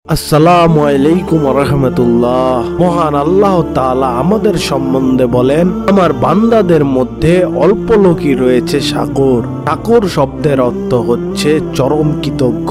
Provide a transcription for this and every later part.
আসসালামু আলাইকুম রাহমাতুল্লাহ। মহান আল্লাহ তাআলা আমাদের সম্বন্ধে বলেন, আমার বান্দাদের মধ্যে অল্প লোকই রয়েছে শাকুর। শাকুর শব্দের অর্থ হচ্ছে চরম কৃতজ্ঞ।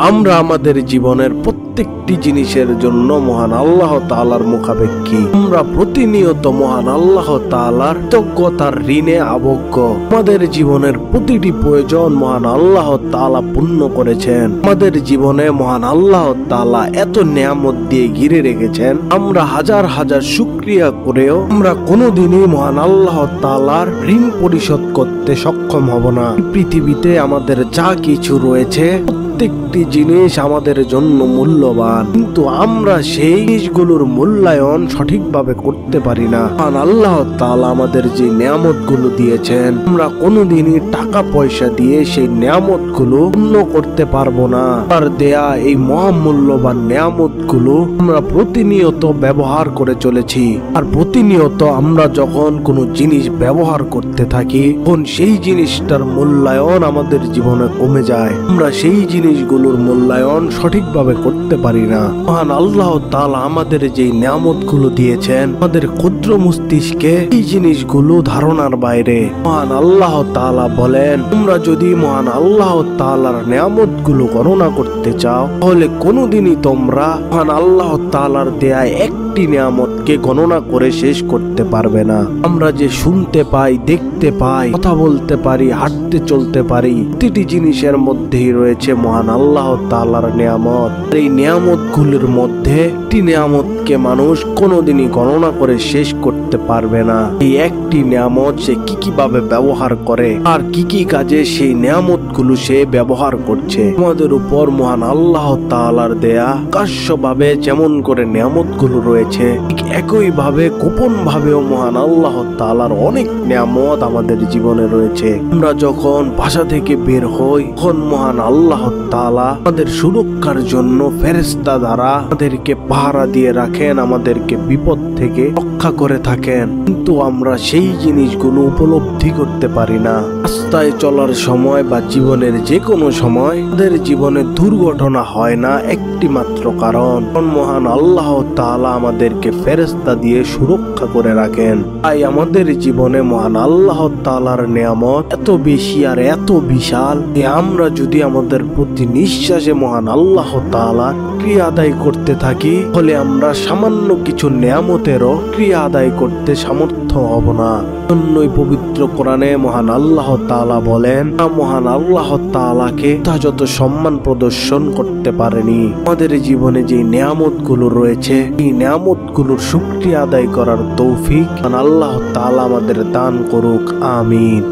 আমরা আমাদের জীবনের প্রত্যেকটি জিনিসের জন্য মহান আল্লাহ তাআলার মুখাপেক্ষী। আমরা প্রতিনিয়ত মহান আল্লাহ তাআলার কৃতজ্ঞতার ঋণে আবদ্ধ। আমাদের জীবনের প্রতিটি প্রয়োজন মহান আল্লাহ তাআলা পূর্ণ করেছেন। আমাদের জীবনে মহান আল্লাহ তাআলা এত নিয়ামত দিয়ে ঘিরে রেখেছেন, আমরা হাজার হাজার শুকরিয়া করেও আমরা কোনোদিনই মহান আল্লাহ তাআলার ঋণ পরিশোধ করতে সক্ষম হব না। পৃথিবীতে আমাদের যা কিছু রয়েছে প্রত্যেকটি জিনিস আমাদের জন্য মূল্যবান, কিন্তু আমরা সেই জিনিসগুলোর মূল্যায়ন সঠিকভাবে করতে পারি না। কারণ আল্লাহ তাআলা আমাদের যে নিয়ামতগুলো দিয়েছেন, আমরা কোনোদিনই টাকা পয়সা দিয়ে সেই নিয়ামতগুলো পূর্ণ করতে পারবো না। তার দেয়া এই মহামূল্যবান নিয়ামতগুলো আমরা প্রতিনিয়ত ব্যবহার করে চলেছি। আর প্রতিনিয়ত আমরা যখন কোনো জিনিস ব্যবহার করতে থাকি, তখন সেই জিনিসটার মূল্যায়ন আমাদের জীবনে কমে যায়। আমরা সেই জিনিসগুলোর মূল্যায়ন সঠিকভাবে করতে পারি না। মহান আল্লাহ তাআলা আমাদের যে নিয়ামতগুলো দিয়েছেন, আমাদের ক্ষুদ্র মস্তিষ্কে এই জিনিসগুলো ধারণার বাইরে। মহান আল্লাহ তাআলা বলেন, তোমরা যদি মহান আল্লাহ তাআলার নিয়ামতগুলো গণনা করতে চাও, তাহলে কোনোদিনই তোমরা মহান আল্লাহ তাআলার দেয়া একটি নিয়ামতকে গণনা করে শেষ করতে পারবে না। আমরা যে শুনতে পাই, দেখতে পাই, কথা বলতে পারি, হাঁটতে চলতে পারি, প্রতিটি জিনিসের মধ্যেই রয়েছে মহান আল্লাহ তাআলার নিয়ামত। এই নিয়ামতগুলোর মধ্যে একটি নিয়ামতকে মানুষ কোনোদিনই গণনা করে শেষ করতে পারবে না। এই একটি নিয়ামত সে কি ভাবে ব্যবহার করে আর কি কাজে সেই নিয়ামতগুলো সে ব্যবহার করছে। আমাদের উপর মহান আল্লাহ তাআলার দেয়া প্রকাশ্যভাবে যেমন করে নিয়ামতগুলো রয়েছে, ঠিক একই ভাবে গোপন ভাবেও মহান আল্লাহ তাআলার অনেক নিয়ামত আমাদের জীবনে রয়েছে। আমরা যখন বাসা থেকে বের হই, তখন মহান আল্লাহ তাআলা আমাদের সুরক্ষার জন্য ফেরেশতা দ্বারা আমাদেরকে পাহারা দিয়ে রাখেন, আমাদেরকে বিপদ থেকে রক্ষা করে থাকেন, কিন্তু আমরা সেই জিনিসগুলো উপলব্ধি করতে পারি না। রাস্তায় চলার সময় বা জীবনের যে কোনো সময় আমাদের জীবনে দুর্ঘটনা হয় না একটি মাত্র কারণ মহান আল্লাহ তাআলা আমাদেরকে ফেরেশতা দিয়ে সুরক্ষা করে রাখেন। তাই আমাদের জীবনে মহান আল্লাহ তাআলার নিয়ামত এত বেশি আর এত বিশাল যে আমরা যদি আমাদের প্রতি নিঃশ্বাসে মহান আল্লাহ তাআলার ক্রিয়া আদায় করতে থাকি, তাহলে আমরা সামান্য কিছু নিয়ামতেরও ক্রিয়া আদায় করতে সামর্থ্য হব না। জন্যই পবিত্র কোরআনে মহান আল্লাহ তাআলা বলেন, মহান আল্লাহ তাআলাকে যত সম্মান প্রদর্শন করতে পারেনি। আমাদের জীবনে যে নিয়ামতগুলো রয়েছে, এই নিয়ামতগুলোর শুকরিয়া আদায় করার তৌফিক আল্লাহ তাআলা আমাদের দান করুক। আমিন।